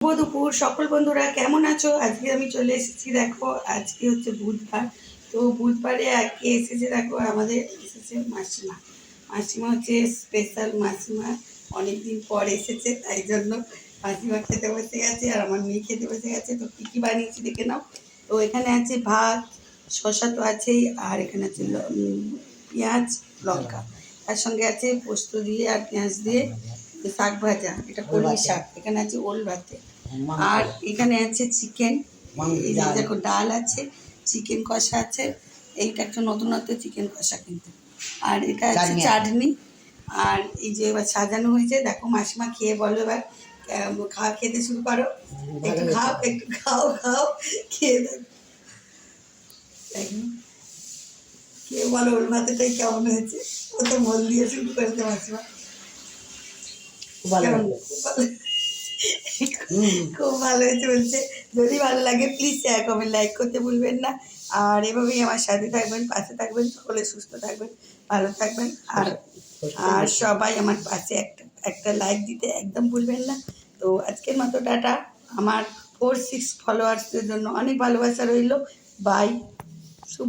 শুভ দুপুর সকল বন্ধুরা, কেমন আছো? আজকে আমি চলে এসেছি। দেখো, আজকে হচ্ছে বুধবার। তো বুধবারে আজকে এসেছে, দেখো আমাদের এসেছে মাসিমা। মাসিমা হচ্ছে স্পেশাল মাসিমা, অনেকদিন পর এসেছে, তাই জন্য মাসিমা খেতে বসে গেছে আর আমার মেয়ে খেতে বসে গেছে। তো কী কী বানিয়েছি দেখে নাও। তো এখানে আছে ভাত, শসা তো আছেই, আর এখানে আছে পেঁয়াজ লঙ্কা, তার সঙ্গে আছে পোস্ত দিয়ে আর পেঁয়াজ দিয়ে শাক ভাজা, এটা কলমি শাক। এখানে আছে ওল ভাতে, আর এখানে আছে চিকেন। এই যে দেখো ডাল আছে, চিকেন কষা আছে। এইটা একটা নতুনত্ব চিকেন কষা কিন্তু। আর এটা আছে চাটনি। আর এই যে এবার সাজানো হয়েছে, দেখো মাসিমা খেয়ে বলো এবার, খাওয়া খেতে শুরু করো। একটু খাও, একটু খাও, খাও, খেয়ে দেখো, খেয়ে বলো ওল ভাতেটাই কেমন হয়েছে। ও তো মন দিয়ে শুরু করেছে মাসিমা। খুব ভালো হয়েছে বলছে। যদি ভালো লাগে প্লিজ শেয়ার কমেন্ট লাইক করতে ভুলবেন না। আর এভাবেই আমার সাথে থাকবেন, পাশে থাকবেন, সকলে সুস্থ থাকবেন, ভালো থাকবেন। আর আর সবাই আমার পাশে একটা একটা লাইক দিতে একদম ভুলবেন না। তো আজকের মতো টাটা। আমার 4-6 ফলোয়ার্সদের জন্য অনেক ভালোবাসা রইল। বাই।